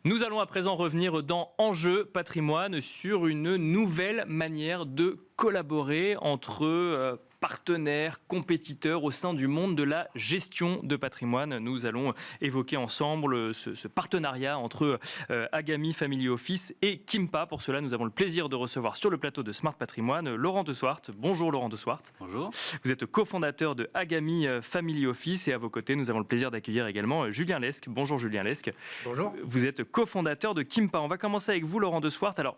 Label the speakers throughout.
Speaker 1: Nous allons à présent revenir dans Enjeu Patrimoine sur une nouvelle manière de collaborer entre partenaires, compétiteurs au sein du monde de la gestion de patrimoine. Nous allons évoquer ensemble ce partenariat entre Agami Family Office et Kimpa. Pour cela, nous avons le plaisir de recevoir sur le plateau de Smart Patrimoine Laurent de Swart. Bonjour Laurent de Swart.
Speaker 2: Bonjour.
Speaker 1: Vous êtes cofondateur de Agami Family Office et à vos côtés, nous avons le plaisir d'accueillir également Julien Lesque. Bonjour Julien Lesque.
Speaker 3: Bonjour.
Speaker 1: Vous êtes cofondateur de Kimpa. On va commencer avec vous Laurent de Swart. Alors,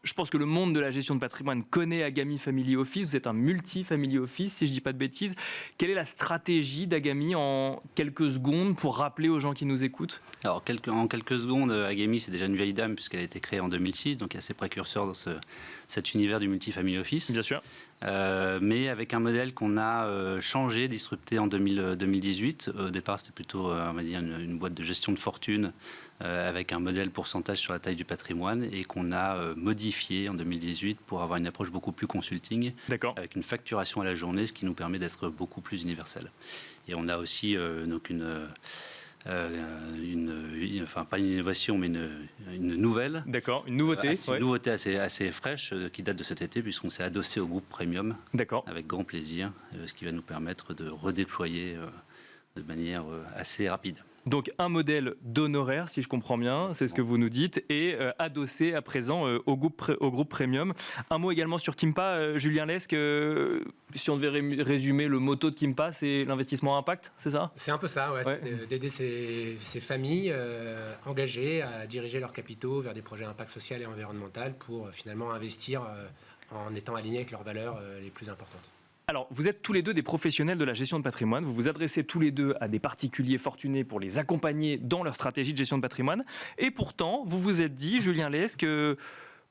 Speaker 1: je pense que le monde de la gestion de patrimoine connaît Agami Family Office. Vous êtes un multi-family office, si je ne dis pas de bêtises. Quelle est la stratégie d'Agami en quelques secondes pour rappeler aux gens qui nous écoutent ?
Speaker 2: Alors, en quelques secondes, Agami, c'est déjà une vieille dame puisqu'elle a été créée en 2006, donc assez précurseur dans cet univers du multi-family office.
Speaker 1: Bien sûr.
Speaker 2: Mais avec un modèle qu'on a changé, disrupté en 2018. Au départ, c'était plutôt, on va dire, une boîte de gestion de fortune avec un modèle pourcentage sur la taille du patrimoine et qu'on a modifié en 2018 pour avoir une approche beaucoup plus consulting, avec une facturation à la journée, ce qui nous permet d'être beaucoup plus universel. Et on a aussi donc enfin pas une innovation, mais une nouvelle.
Speaker 1: D'accord, une nouveauté.
Speaker 2: Une nouveauté assez fraîche qui date de cet été, puisqu'on s'est adossé au groupe Premium.
Speaker 1: D'accord.
Speaker 2: Avec grand plaisir, ce qui va nous permettre de redéployer de manière assez rapide.
Speaker 1: Donc un modèle d'honoraires, si je comprends bien, c'est ce que vous nous dites, et adossé à présent au groupe Premium. Un mot également sur Kimpa, Julien Lesque. Si on devait résumer le motto de Kimpa, c'est l'investissement à impact, c'est ça ?
Speaker 3: C'est un peu ça, ouais. D'aider ces familles engagées à diriger leurs capitaux vers des projets à impact social et environnemental pour finalement investir en étant alignés avec leurs valeurs les plus importantes.
Speaker 1: Alors, vous êtes tous les deux des professionnels de la gestion de patrimoine. Vous vous adressez tous les deux à des particuliers fortunés pour les accompagner dans leur stratégie de gestion de patrimoine. Et pourtant, vous vous êtes dit, Julien Lesque,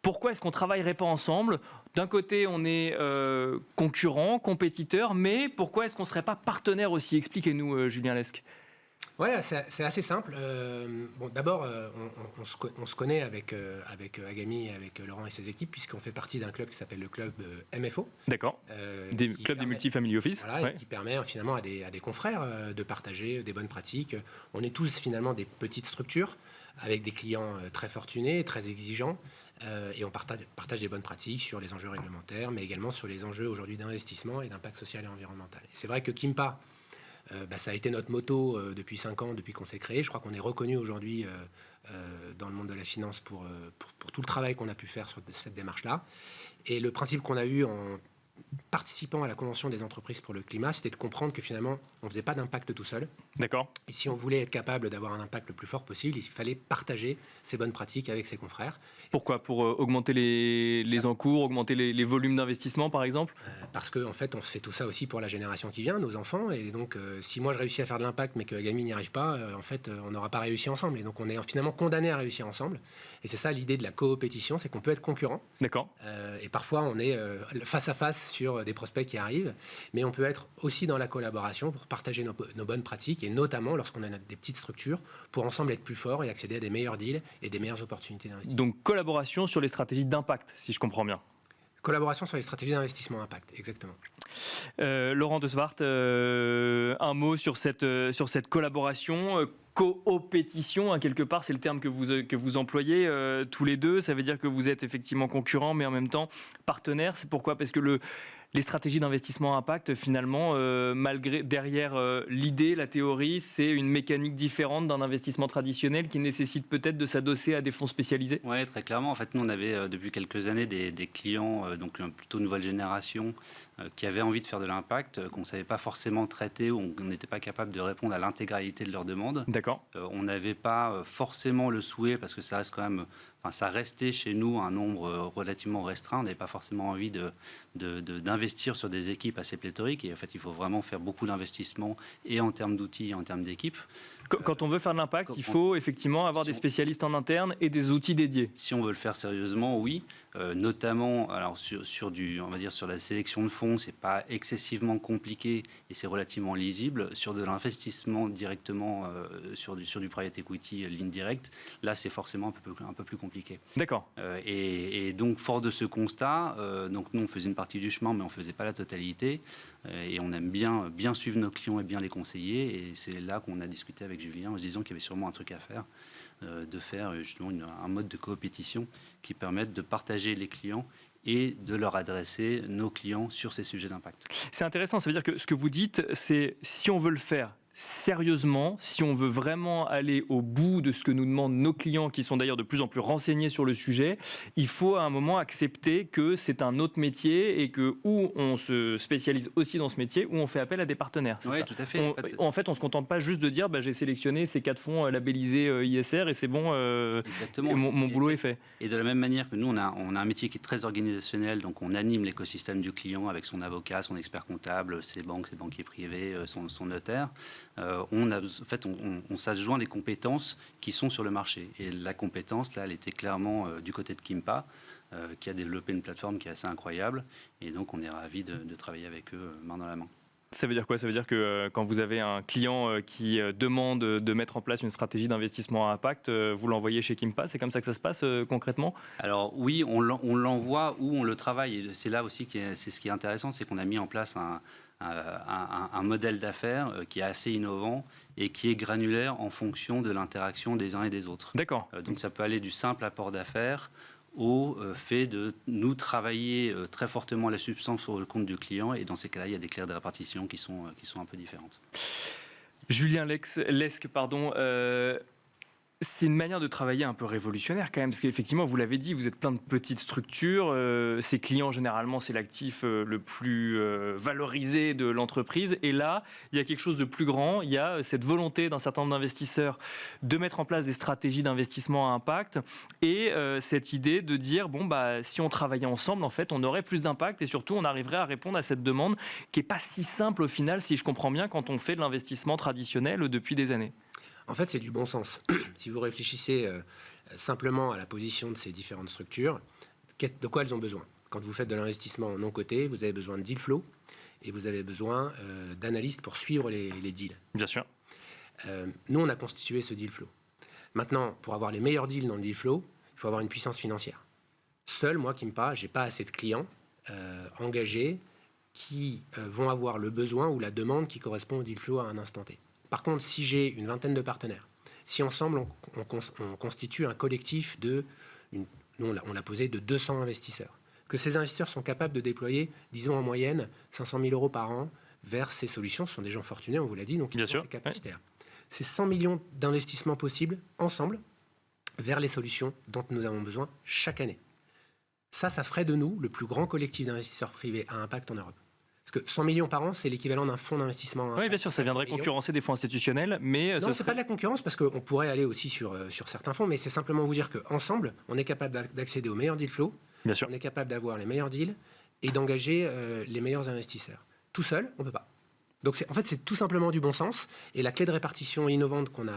Speaker 1: pourquoi est-ce qu'on ne travaillerait pas ensemble ? D'un côté, on est concurrents, compétiteurs, mais pourquoi est-ce qu'on ne serait pas partenaires aussi ? Expliquez-nous, Julien Lesque.
Speaker 3: Ouais, c'est assez simple. Bon, d'abord, on se connaît avec Agami et avec Laurent et ses équipes, puisqu'on fait partie d'un club qui s'appelle le club MFO.
Speaker 1: D'accord. Des clubs des multi-family office.
Speaker 3: Voilà, ouais. Qui permet finalement à des confrères de partager des bonnes pratiques. On est tous finalement des petites structures avec des clients très fortunés, très exigeants, et on partage des bonnes pratiques sur les enjeux réglementaires, mais également sur les enjeux aujourd'hui d'investissement et d'impact social et environnemental. Et c'est vrai que Kimpa, ça a été notre motto depuis 5 ans, depuis qu'on s'est créé. Je crois qu'on est reconnu aujourd'hui dans le monde de la finance pour tout le travail qu'on a pu faire sur cette démarche-là. Et le principe qu'on a eu en participant à la Convention des entreprises pour le climat, c'était de comprendre que finalement, on ne faisait pas d'impact tout seul.
Speaker 1: D'accord.
Speaker 3: Et si on voulait être capable d'avoir un impact le plus fort possible, il fallait partager ces bonnes pratiques avec ses confrères.
Speaker 1: Pourquoi ? Pour augmenter les encours, augmenter les volumes d'investissement, par exemple ?
Speaker 3: Parce qu'en fait, on se fait tout ça aussi pour la génération qui vient, nos enfants. Et donc, si moi, je réussis à faire de l'impact, mais que Agami n'y arrive pas, en fait, on n'aura pas réussi ensemble. Et donc, on est finalement condamnés à réussir ensemble. Et c'est ça l'idée de la coopétition, c'est qu'on peut être concurrent.
Speaker 1: D'accord.
Speaker 3: Et parfois, on est face à face sur des prospects qui arrivent, mais on peut être aussi dans la collaboration pour partager nos bonnes pratiques, et notamment lorsqu'on a des petites structures, pour ensemble être plus forts et accéder à des meilleurs deals et des meilleures opportunités d'investissement.
Speaker 1: Donc collaboration sur les stratégies d'impact, si je comprends bien.
Speaker 3: Collaboration sur les stratégies d'investissement impact, exactement.
Speaker 1: Laurent de Swart, un mot sur cette collaboration, coopétition, hein, quelque part, c'est le terme que vous employez tous les deux. Ça veut dire que vous êtes effectivement concurrents, mais en même temps partenaires. C'est pourquoi ? Parce que les stratégies d'investissement impact, finalement, malgré derrière l'idée, la théorie, c'est une mécanique différente d'un investissement traditionnel qui nécessite peut-être de s'adosser à des fonds spécialisés.
Speaker 2: Oui, très clairement. En fait, nous, on avait depuis quelques années des clients, donc plutôt nouvelle génération, qui avaient envie de faire de l'impact, qu'on ne savait pas forcément traiter, ou on n'était pas capable de répondre à l'intégralité de leurs demandes.
Speaker 1: D'accord.
Speaker 2: On n'avait pas forcément le souhait, parce que ça reste quand même... Enfin, ça restait chez nous un nombre relativement restreint. On n'avait pas forcément envie d'investir sur des équipes assez pléthoriques. Et en fait, il faut vraiment faire beaucoup d'investissements, et en termes d'outils, et en termes d'équipes.
Speaker 1: Quand on veut faire de l'impact, il faut effectivement avoir des spécialistes en interne et des outils dédiés.
Speaker 2: Si on veut le faire sérieusement, oui. notamment alors sur la sélection de fonds, c'est pas excessivement compliqué et c'est relativement lisible. Sur de l'investissement directement sur du private equity ligne directe, là c'est forcément un peu plus compliqué.
Speaker 1: D'accord.
Speaker 2: Et donc fort de ce constat, donc nous on faisait une partie du chemin, mais on faisait pas la totalité. Et on aime bien suivre nos clients et bien les conseiller. Et c'est là qu'on a discuté avec Julien en se disant qu'il y avait sûrement un truc à faire, de faire justement un mode de coopétition qui permette de partager les clients et de leur adresser nos clients sur ces sujets d'impact.
Speaker 1: C'est intéressant, ça veut dire que ce que vous dites, c'est si on veut le faire sérieusement, si on veut vraiment aller au bout de ce que nous demandent nos clients, qui sont d'ailleurs de plus en plus renseignés sur le sujet, il faut à un moment accepter que c'est un autre métier et que ou on se spécialise aussi dans ce métier, ou on fait appel à des partenaires.
Speaker 2: Oui, tout à fait.
Speaker 1: En fait, on ne se contente pas juste de dire j'ai sélectionné ces 4 fonds labellisés ISR et c'est bon, mon boulot est fait.
Speaker 2: Et de la même manière que nous, on a un métier qui est très organisationnel, donc on anime l'écosystème du client avec son avocat, son expert comptable, ses banques, ses banquiers privés, son notaire. On s'adjoint des compétences qui sont sur le marché. Et la compétence, là, elle était clairement du côté de Kimpa, qui a développé une plateforme qui est assez incroyable. Et donc, on est ravis de travailler avec eux main dans la main.
Speaker 1: Ça veut dire quoi? Ça veut dire que quand vous avez un client qui demande de mettre en place une stratégie d'investissement à impact, vous l'envoyez chez Kimpa? C'est comme ça que ça se passe concrètement?
Speaker 2: Alors oui, on l'envoie ou on le travaille. Et c'est là aussi c'est ce qui est intéressant, c'est qu'on a mis en place un modèle d'affaires qui est assez innovant et qui est granulaire en fonction de l'interaction des uns et des autres.
Speaker 1: D'accord.
Speaker 2: Donc ça peut aller du simple apport d'affaires au fait de nous travailler très fortement la substance sur le compte du client. Et dans ces cas-là, il y a des clés de répartition qui sont un peu différentes. Julien
Speaker 1: Lesque, pardon. C'est une manière de travailler un peu révolutionnaire quand même, parce qu'effectivement, vous l'avez dit, vous êtes plein de petites structures. Ces clients, généralement, c'est l'actif le plus valorisé de l'entreprise. Et là, il y a quelque chose de plus grand. Il y a cette volonté d'un certain nombre d'investisseurs de mettre en place des stratégies d'investissement à impact. Et cette idée de dire, si on travaillait ensemble, en fait, on aurait plus d'impact. Et surtout, on arriverait à répondre à cette demande qui n'est pas si simple au final, si je comprends bien, quand on fait de l'investissement traditionnel depuis des années.
Speaker 3: En fait, c'est du bon sens. Si vous réfléchissez simplement à la position de ces différentes structures, de quoi elles ont besoin? Quand vous faites de l'investissement non coté, vous avez besoin de deal flow et vous avez besoin d'analystes pour suivre les deals.
Speaker 1: Bien sûr.
Speaker 3: Nous, on a constitué ce deal flow. Maintenant, pour avoir les meilleurs deals dans le deal flow, il faut avoir une puissance financière. Seul, moi, Kimpa, je n'ai pas assez de clients engagés qui vont avoir le besoin ou la demande qui correspond au deal flow à un instant T. Par contre, si j'ai une vingtaine de partenaires, si ensemble on constitue un collectif nous on l'a posé de 200 investisseurs, que ces investisseurs sont capables de déployer, disons en moyenne, 500 000 euros par an vers ces solutions, ce sont des gens fortunés, on vous l'a dit, donc ils ont ces capacités-là. C'est 100 millions d'investissements possibles ensemble vers les solutions dont nous avons besoin chaque année. Ça ferait de nous le plus grand collectif d'investisseurs privés à impact en Europe. Parce que 100 millions par an, c'est l'équivalent d'un fonds d'investissement.
Speaker 1: Oui, bien sûr, ça viendrait concurrencer des fonds institutionnels, mais...
Speaker 3: Non, ce n'est pas de la concurrence, parce qu'on pourrait aller aussi sur certains fonds, mais c'est simplement vous dire qu'ensemble, on est capable d'accéder aux meilleurs deal flow,
Speaker 1: bien sûr.
Speaker 3: On est capable d'avoir les meilleurs deals et d'engager les meilleurs investisseurs. Tout seul, on ne peut pas. Donc, en fait, c'est tout simplement du bon sens. Et la clé de répartition innovante qu'on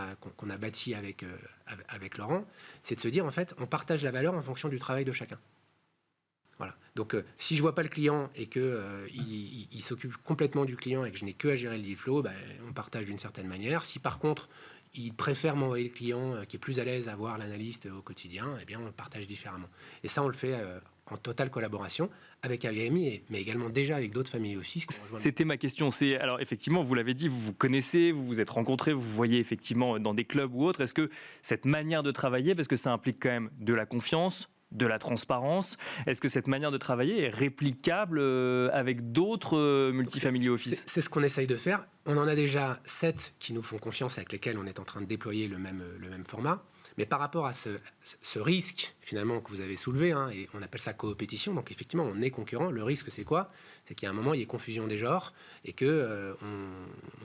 Speaker 3: a bâtie avec Laurent, c'est de se dire, en fait, on partage la valeur en fonction du travail de chacun. Voilà. Donc, si je ne vois pas le client et qu'il s'occupe complètement du client et que je n'ai que à gérer le deal flow, on partage d'une certaine manière. Si par contre, il préfère m'envoyer le client qui est plus à l'aise à voir l'analyste au quotidien, eh bien, on le partage différemment. Et ça, on le fait en totale collaboration avec AVMI, mais également déjà avec d'autres familles office.
Speaker 1: C'était ma question. Alors, effectivement, vous l'avez dit, vous vous connaissez, vous vous êtes rencontrés, vous vous voyez effectivement dans des clubs ou autres. Est-ce que cette manière de travailler, parce que ça implique quand même de la confiance, de la transparence, est-ce que cette manière de travailler est réplicable avec d'autres multifamily office?
Speaker 3: C'est ce qu'on essaye de faire. On en a déjà 7 qui nous font confiance, avec lesquels on est en train de déployer le même format. Mais par rapport à ce risque, finalement, que vous avez soulevé, et on appelle ça coopétition, donc effectivement, on est concurrent. Le risque, c'est quoi? C'est qu'il y a un moment, il y ait confusion des genres et qu'on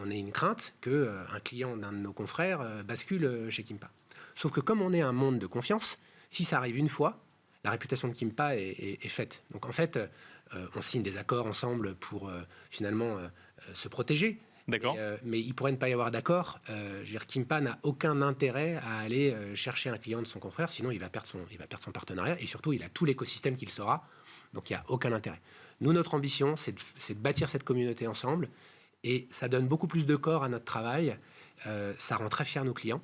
Speaker 3: ait une crainte qu'un client d'un de nos confrères bascule chez Kimpa. Sauf que comme on est un monde de confiance, si ça arrive une fois, la réputation de Kimpa est faite. Donc en fait, on signe des accords ensemble pour finalement se protéger.
Speaker 1: D'accord.
Speaker 3: Mais il pourrait ne pas y avoir d'accord. Je veux dire, Kimpa n'a aucun intérêt à aller chercher un client de son confrère, sinon il va perdre son partenariat, et surtout il a tout l'écosystème qu'il sera, donc il n'y a aucun intérêt. Nous, notre ambition, c'est de bâtir cette communauté ensemble, et ça donne beaucoup plus de corps à notre travail, ça rend très fiers nos clients.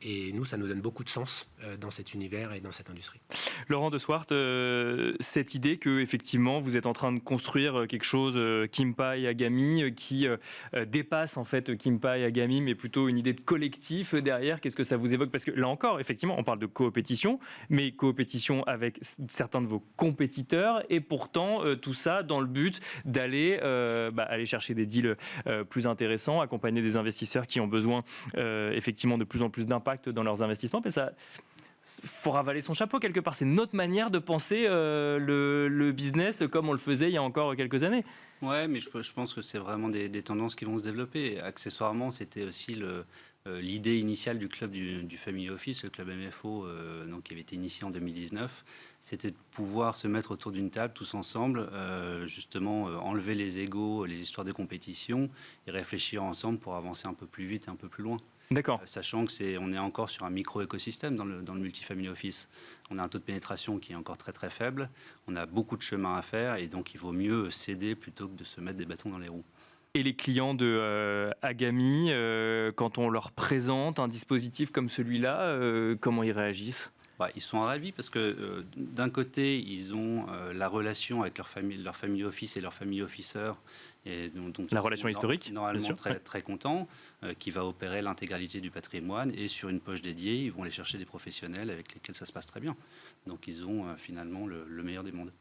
Speaker 3: Et nous, ça nous donne beaucoup de sens dans cet univers et dans cette industrie.
Speaker 1: Laurent de Swart, cette idée que effectivement vous êtes en train de construire quelque chose, Kimpa et Agami, qui dépasse en fait Kimpa et Agami, mais plutôt une idée de collectif derrière. Qu'est-ce que ça vous évoque? Parce que là encore, effectivement, on parle de coopétition, mais coopétition avec certains de vos compétiteurs, et pourtant tout ça dans le but d'aller aller chercher des deals plus intéressants, accompagner des investisseurs qui ont besoin effectivement de plus en plus d'impact dans leurs investissements. Mais ça, faut ravaler son chapeau quelque part. C'est notre manière de penser le business comme on le faisait il y a encore quelques années.
Speaker 2: Ouais, mais je pense que c'est vraiment des tendances qui vont se développer. Accessoirement, c'était aussi l'idée initiale du club du Family Office, le club MFO, donc, qui avait été initié en 2019. C'était de pouvoir se mettre autour d'une table tous ensemble, justement enlever les égos, les histoires de compétition, et réfléchir ensemble pour avancer un peu plus vite et un peu plus loin.
Speaker 1: D'accord.
Speaker 2: Sachant que on est encore sur un micro-écosystème dans le multifamily office. On a un taux de pénétration qui est encore très très faible. On a beaucoup de chemin à faire, et donc il vaut mieux céder plutôt que de se mettre des bâtons dans les roues.
Speaker 1: Et les clients de Agami, quand on leur présente un dispositif comme celui-là, comment ils réagissent?
Speaker 2: Ils sont ravis parce que d'un côté, ils ont la relation avec leur family office et leur family officer. Et donc
Speaker 1: la relation historique,
Speaker 2: normalement très, très contents, qui va opérer l'intégralité du patrimoine, et sur une poche dédiée, ils vont aller chercher des professionnels avec lesquels ça se passe très bien. Donc ils ont finalement le meilleur des mondes.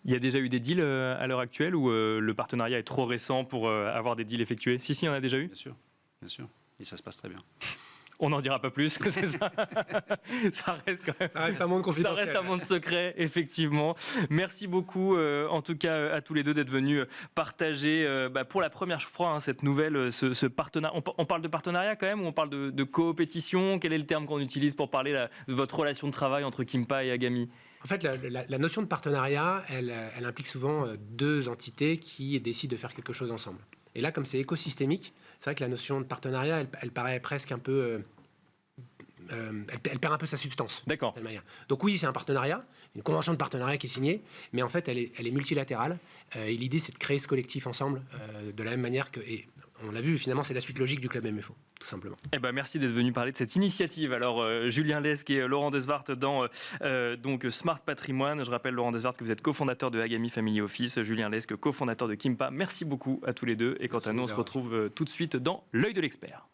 Speaker 1: Il y a déjà eu des deals à l'heure actuelle où le partenariat est trop récent pour avoir des deals effectués? Si, il y en a déjà eu.
Speaker 2: Bien sûr. Et ça se passe très bien.
Speaker 1: On n'en dira pas plus, c'est ça. Ça reste quand même.
Speaker 3: Ça reste un monde confidentiel.
Speaker 1: Ça reste un monde secret, effectivement. Merci beaucoup, en tout cas, à tous les deux d'être venus partager pour la première fois cette nouvelle, ce partenariat. On parle de partenariat quand même, ou on parle de coopétition? Quel est le terme qu'on utilise pour parler de votre relation de travail entre Kimpa et Agami?
Speaker 3: En fait, la notion de partenariat, elle implique souvent deux entités qui décident de faire quelque chose ensemble. Et là, comme c'est écosystémique, c'est vrai que la notion de partenariat, elle paraît presque un peu... elle perd un peu sa substance.
Speaker 1: D'accord.
Speaker 3: Donc oui, c'est un partenariat, une convention de partenariat qui est signée, mais en fait, elle est multilatérale. Et l'idée, c'est de créer ce collectif ensemble, de la même manière que... Et on l'a vu, finalement, c'est la suite logique du club MFO, tout simplement.
Speaker 1: Merci d'être venu parler de cette initiative. Alors, Julien Lesque et Laurent de Swart dans donc Smart Patrimoine. Je rappelle, Laurent de Swart, que vous êtes cofondateur de Agami Family Office. Julien Lesque, cofondateur de Kimpa. Merci beaucoup à tous les deux. Et quant à nous, on se retrouve tout de suite dans l'œil de l'expert.